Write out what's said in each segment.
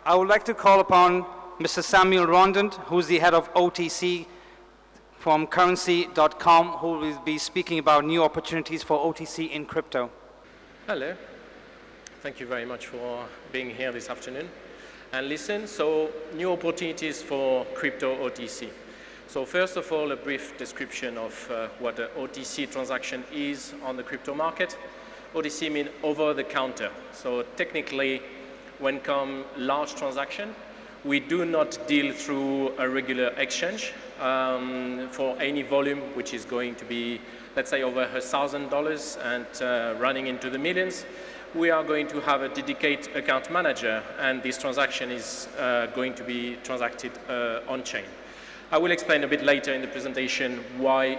I would like to call upon Mr. Samuel Rondot, who's the head of OTC from currency.com, who will be speaking about new opportunities for OTC in crypto. Hello. Thank you very much for being here this afternoon. And listen, so new opportunities for crypto OTC. So first of all, a brief description of what an OTC transaction is on the crypto market. OTC means over the counter. So technically, when come large transaction, we do not deal through a regular exchange for any volume, which is going to be, let's say, over $1,000 and running into the millions. We are going to have a dedicated account manager, and this transaction is going to be transacted on-chain. I will explain a bit later in the presentation why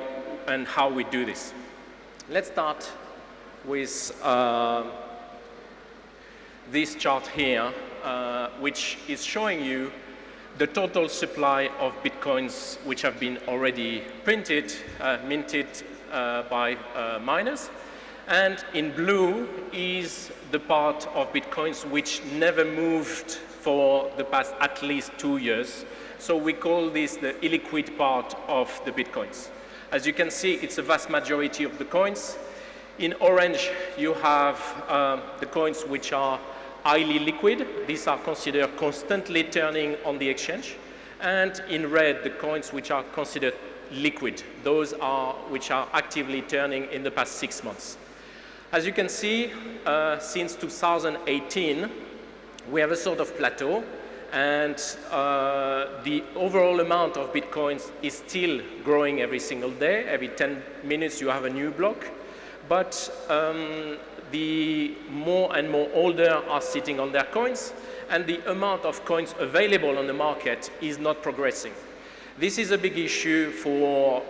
and how we do this. Let's start with this chart here, which is showing you the total supply of Bitcoins which have been already printed, minted by miners. And in blue is the part of Bitcoins which never moved for the past at least 2 years. So we call this the illiquid part of the Bitcoins. As you can see, it's a vast majority of the coins. In orange, you have the coins which are highly liquid. These are considered constantly turning on the exchange. And in red, the coins which are considered liquid. Those are which are actively turning in the past 6 months. As you can see, since 2018, we have a sort of plateau, and the overall amount of Bitcoins is still growing every single day. Every 10 minutes, you have a new block. But the more and more older are sitting on their coins, and the amount of coins available on the market is not progressing. This is a big issue for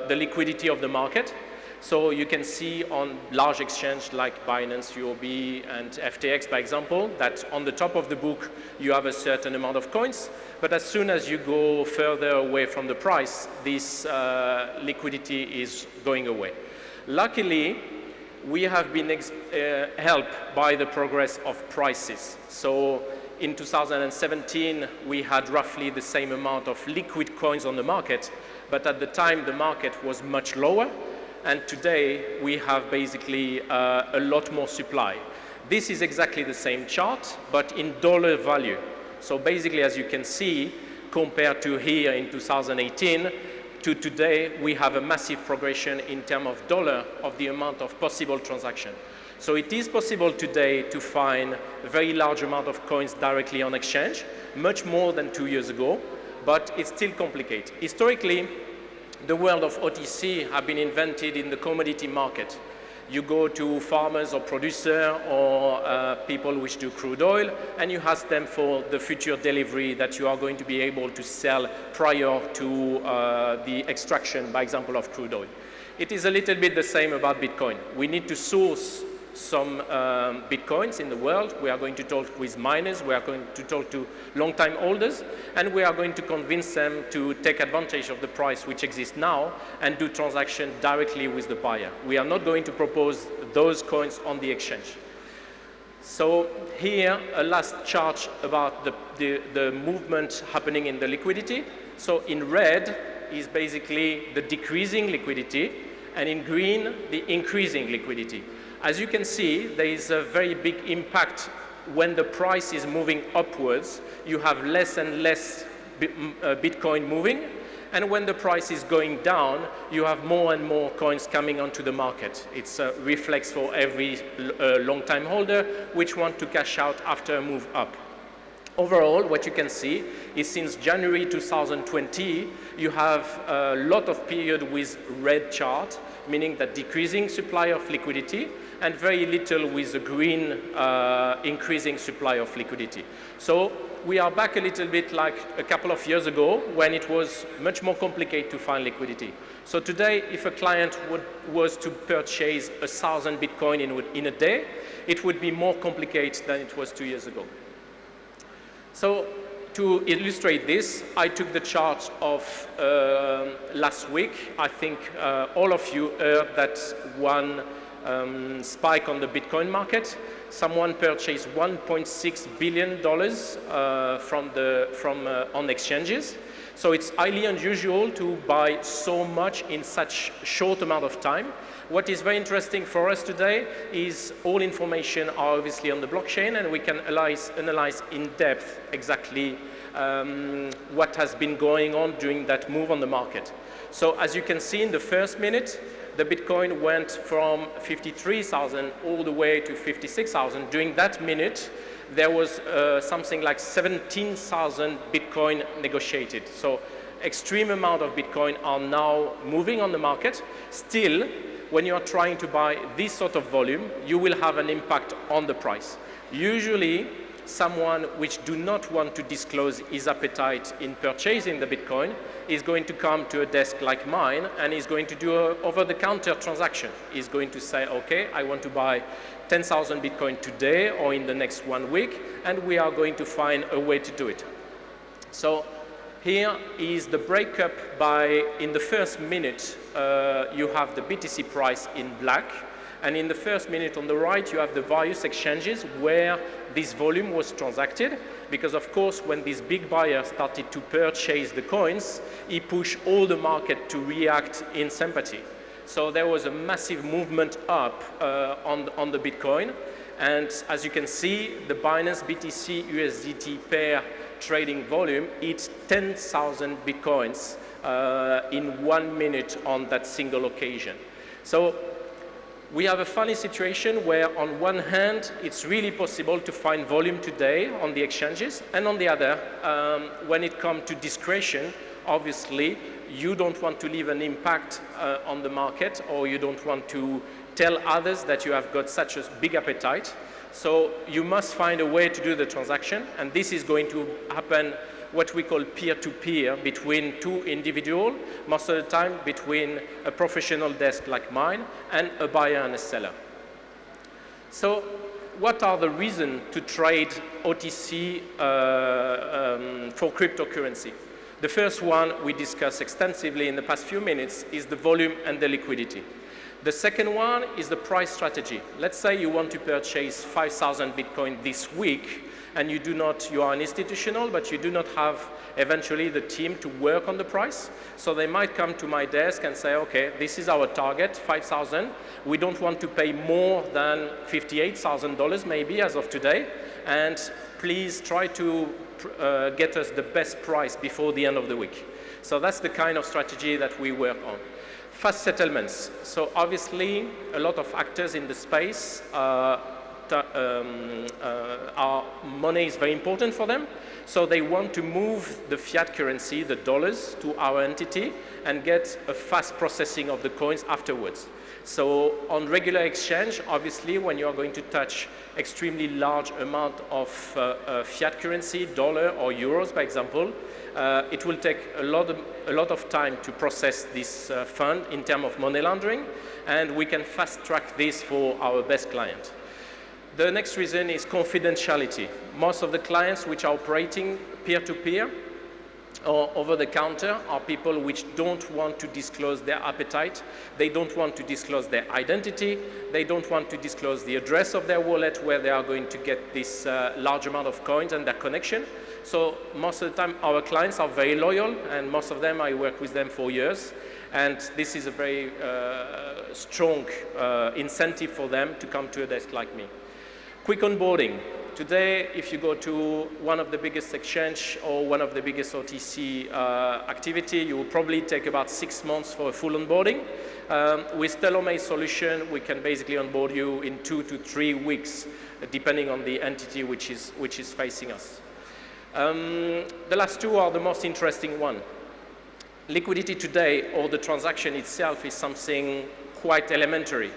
the liquidity of the market. So you can see on large exchanges like Binance, UOB, and FTX, by example, that on the top of the book, you have a certain amount of coins. But as soon as you go further away from the price, this liquidity is going away. Luckily, we have been helped by the progress of prices. So in 2017, we had roughly the same amount of liquid coins on the market, but at the time, the market was much lower. And today, we have basically a lot more supply. This is exactly the same chart, but in dollar value. So basically, as you can see, compared to here in 2018, to today, we have a massive progression in terms of dollar of the amount of possible transaction. So it is possible today to find a very large amount of coins directly on exchange, much more than 2 years ago, but it's still complicated. Historically, the world of OTC have been invented in the commodity market. You go to farmers or producers or people which do crude oil, and you ask them for the future delivery that you are going to be able to sell prior to the extraction, by example, of crude oil. It is a little bit the same about Bitcoin. We need to source some Bitcoins in the world. We are going to talk with miners, we are going to talk to long-time holders, and we are going to convince them to take advantage of the price which exists now and do transaction directly with the buyer. We are not going to propose those coins on the exchange. So here, a last chart about the movement happening in the liquidity. So in red is basically the decreasing liquidity, and in green, the increasing liquidity. As you can see, there is a very big impact when the price is moving upwards. You have less and less Bitcoin moving, and when the price is going down, you have more and more coins coming onto the market. It's a reflex for every long-time holder which want to cash out after a move up. Overall, what you can see is since January 2020, you have a lot of period with red chart, meaning that decreasing supply of liquidity, and very little with the green increasing supply of liquidity. So we are back a little bit like a couple of years ago when it was much more complicated to find liquidity. So today, if a client was to purchase 1,000 Bitcoin in a day, it would be more complicated than it was 2 years ago. So to illustrate this, I took the chart of last week. I think all of you heard that one spike on the Bitcoin market. someone purchased $1.6 billion on exchanges. So it's highly unusual to buy so much in such short amount of time. What is very interesting for us today is all information are obviously on the blockchain, and we can analyze in depth exactly what has been going on during that move on the market. So as you can see in the first minute, the Bitcoin went from 53,000 all the way to 56,000. During that minute, there was something like 17,000 Bitcoin negotiated. So extreme amount of Bitcoin are now moving on the market. Still, when you are trying to buy this sort of volume, you will have an impact on the price. Usually, someone which do not want to disclose his appetite in purchasing the Bitcoin is going to come to a desk like mine and is going to do an over-the-counter transaction. He's going to say, okay, I want to buy 10,000 Bitcoin today or in the next 1 week, and we are going to find a way to do it. So here is the breakup in the first minute, you have the BTC price in black, and in the first minute on the right, you have the various exchanges where this volume was transacted, because of course, when this big buyer started to purchase the coins, he pushed all the market to react in sympathy. So there was a massive movement up on the Bitcoin, and as you can see, the Binance BTC USDT pair trading volume hit 10,000 Bitcoins in 1 minute on that single occasion. So we have a funny situation where on one hand, it's really possible to find volume today on the exchanges, and on the other, when it comes to discretion, obviously, you don't want to leave an impact on the market, or you don't want to tell others that you have got such a big appetite. So you must find a way to do the transaction, and this is going to happen what we call peer-to-peer between two individuals, most of the time between a professional desk like mine and a buyer and a seller. So what are the reasons to trade OTC for cryptocurrency? The first one we discussed extensively in the past few minutes is the volume and the liquidity. The second one is the price strategy. Let's say you want to purchase 5,000 Bitcoin this week, and you are an institutional, but you do not have eventually the team to work on the price. So they might come to my desk and say, okay, this is our target, 5,000. We don't want to pay more than $58,000 maybe as of today, and please try to get us the best price before the end of the week. So that's the kind of strategy that we work on. Fast settlements. So obviously, a lot of actors in the space, our money is very important for them. So they want to move the fiat currency, the dollars, to our entity and get a fast processing of the coins afterwards. So on regular exchange, obviously, when you are going to touch extremely large amount of fiat currency, dollar or euros, by example, it will take a lot of time to process this fund in terms of money laundering, and we can fast track this for our best client. The next reason is confidentiality. Most of the clients which are operating peer-to-peer or over-the-counter are people which don't want to disclose their appetite. They don't want to disclose their identity. They don't want to disclose the address of their wallet where they are going to get this large amount of coins and their connection. So most of the time, our clients are very loyal, and most of them, I work with them for years. And this is a very strong incentive for them to come to a desk like me. Quick onboarding. Today, if you go to one of the biggest exchange or one of the biggest OTC activity, you will probably take about 6 months for a full onboarding. With tailor-made solution, we can basically onboard you in 2 to 3 weeks, depending on the entity which is facing us. The last two are the most interesting one. Liquidity today, or the transaction itself, is something quite elementary.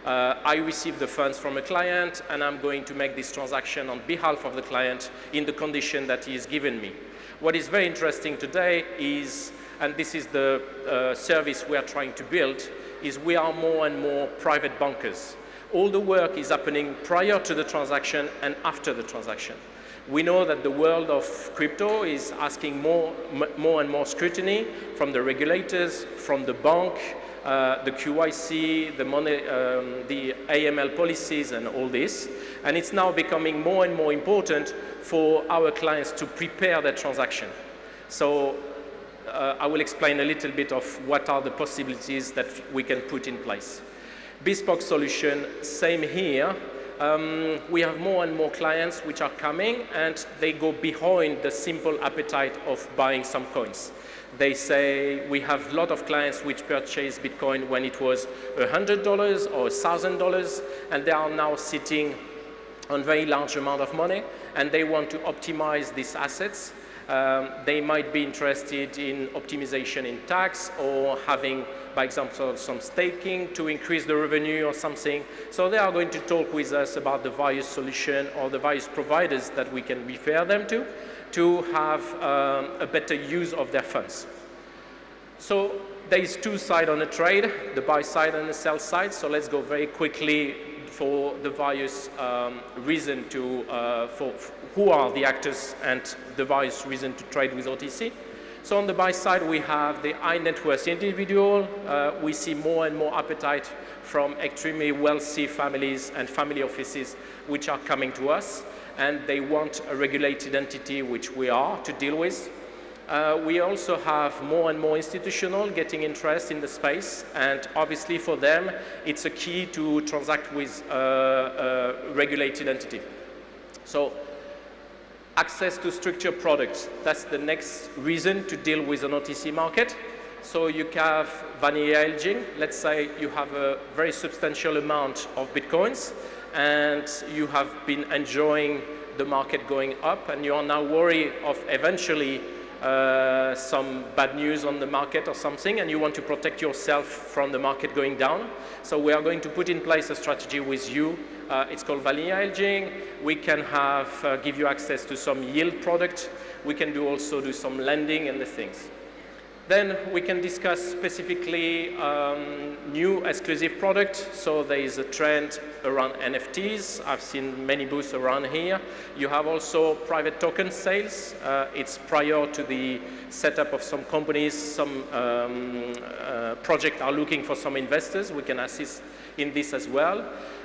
I receive the funds from a client, and I'm going to make this transaction on behalf of the client in the condition that he has given me. What is very interesting today is, and this is the service we are trying to build, is we are more and more private bankers. All the work is happening prior to the transaction and after the transaction. We know that the world of crypto is asking more and more scrutiny from the regulators, from the bank, the QYC, the money, the AML policies and all this. And it's now becoming more and more important for our clients to prepare their transaction. So I will explain a little bit of what are the possibilities that we can put in place. Bespoke solution, same here. We have more and more clients which are coming and they go behind the simple appetite of buying some coins. They say we have a lot of clients which purchased Bitcoin when it was $100 or $1,000 and they are now sitting on very large amount of money and they want to optimize these assets. They might be interested in optimization in tax or having, by example, some staking to increase the revenue or something. So they are going to talk with us about the various solutions or the various providers that we can refer them to have a better use of their funds. So there is two sides on a trade, the buy side and the sell side. So let's go very quickly for the various reasons to, for who are the actors and the various reasons to trade with OTC. So on the buy side, we have the high net worth individual. We see more and more appetite from extremely wealthy families and family offices which are coming to us, and they want a regulated entity, which we are, to deal with. We also have more and more institutional getting interest in the space, and obviously for them, it's a key to transact with a regulated entity. So access to structured products, that's the next reason to deal with an OTC market. So you have vanilla hedging. Let's say you have a very substantial amount of Bitcoins, and you have been enjoying the market going up, and you are now worried of eventually some bad news on the market or something, and you want to protect yourself from the market going down. So we are going to put in place a strategy with you. It's called vanilla hedging. We can have, give you access to some yield product. We can also do some lending and the things. Then we can discuss specifically new exclusive product. So there is a trend around NFTs. I've seen many booths around here. You have also private token sales. It's prior to the setup of some companies. Some projects are looking for some investors. We can assist in this as well.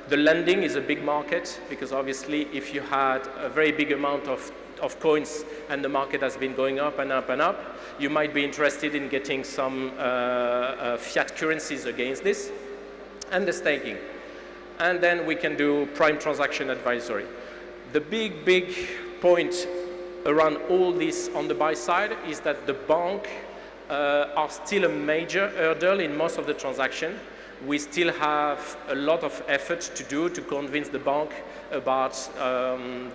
The lending is a big market because obviously if you had a very big amount of coins and the market has been going up and up and up, you might be interested in getting some fiat currencies against this, and the staking. And then we can do prime transaction advisory. The big point around all this on the buy side is that the bank are still a major hurdle in most of the transaction. We still have a lot of effort to do to convince the bank about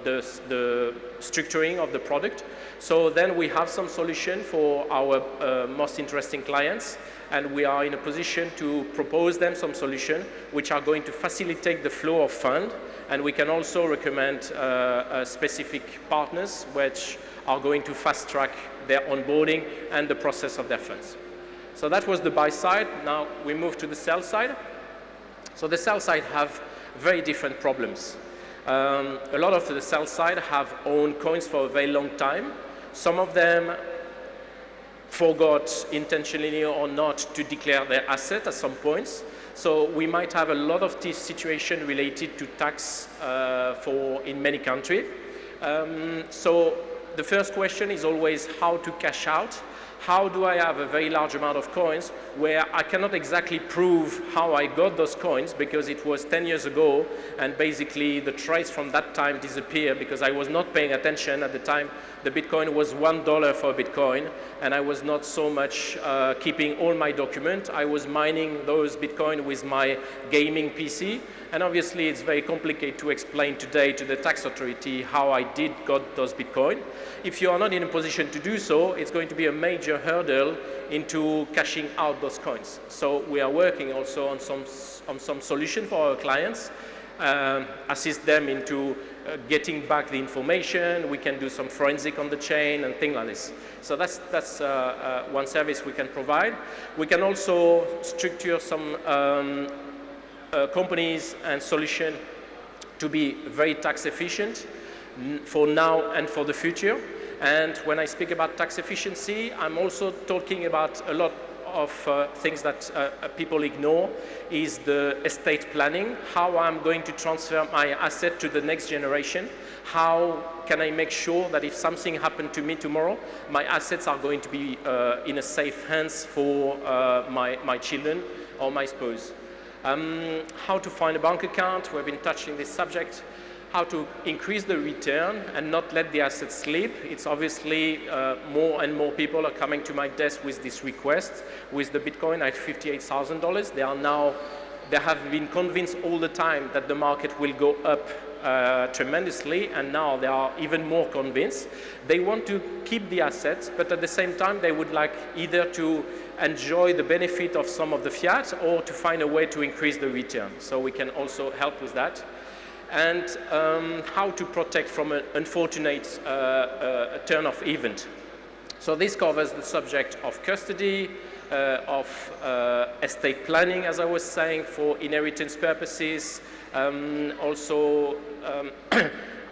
the structuring of the product. So then we have some solution for our most interesting clients, and we are in a position to propose them some solution which are going to facilitate the flow of fund, and we can also recommend specific partners which are going to fast track their onboarding and the process of their funds. So that was the buy side. Now we move to the sell side. So the sell side have very different problems. A lot of the sell side have owned coins for a very long time. Some of them forgot intentionally or not to declare their asset at some points. So we might have a lot of this situation related to tax in many countries. So the first question is always how to cash out. How do I have a very large amount of coins where I cannot exactly prove how I got those coins because it was 10 years ago and basically the trace from that time disappeared because I was not paying attention at the time. The Bitcoin was $1 for a Bitcoin and I was not so much keeping all my documents. I was mining those Bitcoin with my gaming PC, and obviously it's very complicated to explain today to the tax authority how I did got those Bitcoin. If you are not in a position to do so, it's going to be a major hurdle into cashing out those coins. So we are working also on some solution for our clients, assist them into getting back the information. We can do some forensic on the chain and things like this. So that's one service we can provide. We can also structure some companies and solution to be very tax efficient for now and for the future. And when I speak about tax efficiency, I'm also talking about a lot of things that people ignore is the estate planning, how I'm going to transfer my asset to the next generation, how can I make sure that if something happened to me tomorrow, my assets are going to be in a safe hands for my children or my spouse. How to find a bank account, we've been touching this subject. How to increase the return and not let the assets slip. It's obviously more and more people are coming to my desk with this request. With the Bitcoin at $58,000, they have been convinced all the time that the market will go up tremendously, and now they are even more convinced. They want to keep the assets, but at the same time they would like either to enjoy the benefit of some of the fiat or to find a way to increase the return. So we can also help with that. And how to protect from an unfortunate turn of event. So this covers the subject of custody, of estate planning, as I was saying, for inheritance purposes, also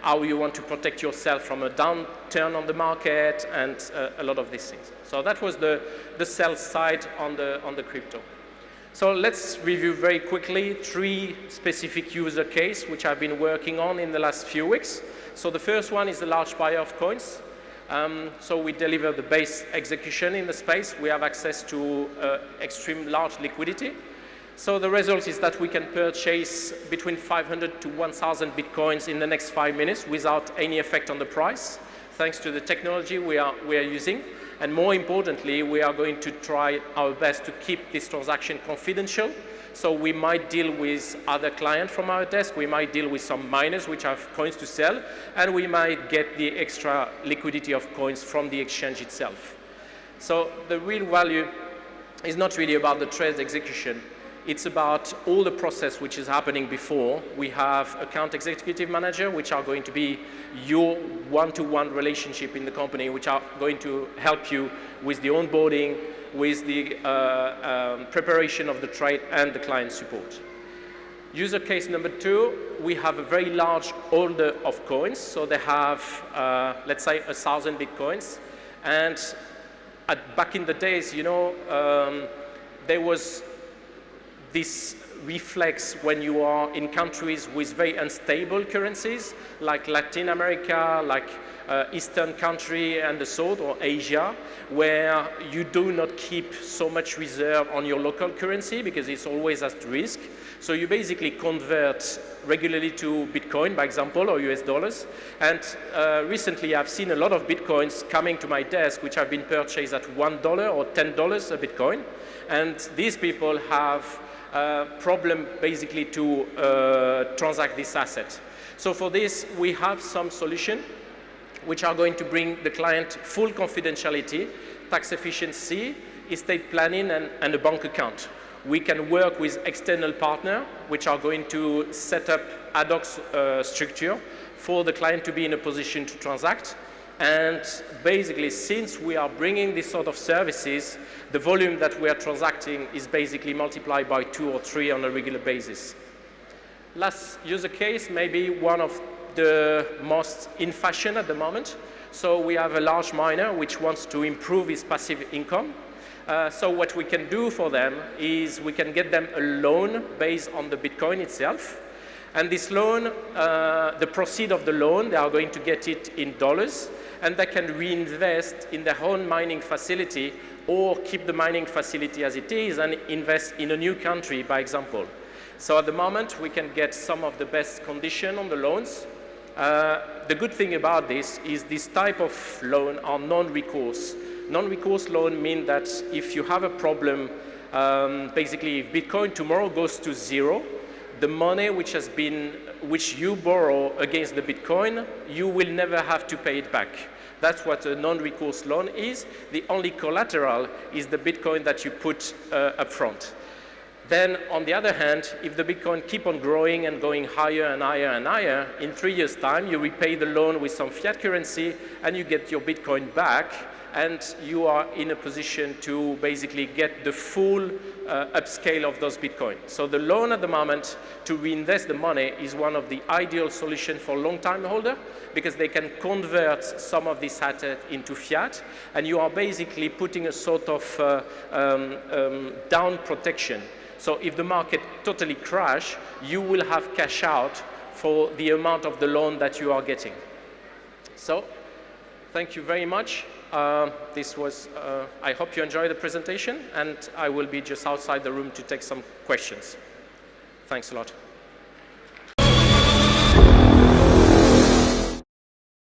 how you want to protect yourself from a downturn on the market, and a lot of these things. So that was the sell side on the crypto. So let's review very quickly 3 specific user cases which I've been working on in the last few weeks. So the first one is the large buyer of coins. So we deliver the base execution in the space. We have access to extreme large liquidity. So the result is that we can purchase between 500 to 1,000 Bitcoins in the next 5 minutes without any effect on the price, thanks to the technology we are using. And more importantly, we are going to try our best to keep this transaction confidential. So we might deal with other clients from our desk, we might deal with some miners which have coins to sell, and we might get the extra liquidity of coins from the exchange itself. So the real value is not really about the trade execution. It's about all the process which is happening before. We have account executive manager, which are going to be your one-to-one relationship in the company, which are going to help you with the onboarding, with the preparation of the trade and the client support. User case number 2, we have a very large holder of coins. So they have, let's say, 1,000 Bitcoins. And back in the days, you know, there was this reflex when you are in countries with very unstable currencies, like Latin America, like Eastern country and the sort, or Asia, where you do not keep so much reserve on your local currency because it's always at risk. So you basically convert regularly to Bitcoin, by example, or US dollars. And recently I've seen a lot of Bitcoins coming to my desk which have been purchased at $1 or $10 a Bitcoin. And these people have problem basically to transact this asset. So for this, we have some solution which are going to bring the client full confidentiality, tax efficiency, estate planning, and a bank account. We can work with external partners which are going to set up ad hoc structure for the client to be in a position to transact. And basically, since we are bringing this sort of services, the volume that we are transacting is basically multiplied by 2 or 3 on a regular basis. Last user case, maybe one of the most in fashion at the moment. So we have a large miner which wants to improve his passive income. So what we can do for them is we can get them a loan based on the Bitcoin itself. And this loan, the proceeds of the loan, they are going to get it in dollars, and they can reinvest in their own mining facility or keep the mining facility as it is and invest in a new country, by example. So at the moment, we can get some of the best condition on the loans. The good thing about this is this type of loan are non-recourse. Non-recourse loan mean that if you have a problem, basically if Bitcoin tomorrow goes to 0, the money which you borrow against the Bitcoin, you will never have to pay it back. That's what a non-recourse loan is. The only collateral is the Bitcoin that you put up front. Then, on the other hand, if the Bitcoin keep on growing and going higher and higher and higher, in 3 years' time, you repay the loan with some fiat currency, and you get your Bitcoin back, and you are in a position to basically get the full upscale of those Bitcoin. So the loan at the moment to reinvest the money is one of the ideal solutions for long-time holder, because they can convert some of this asset into fiat, and you are basically putting a sort of down protection. So if the market totally crash, you will have cash out for the amount of the loan that you are getting. So thank you very much. This was, I hope you enjoyed the presentation, and I will be just outside the room to take some questions. Thanks a lot.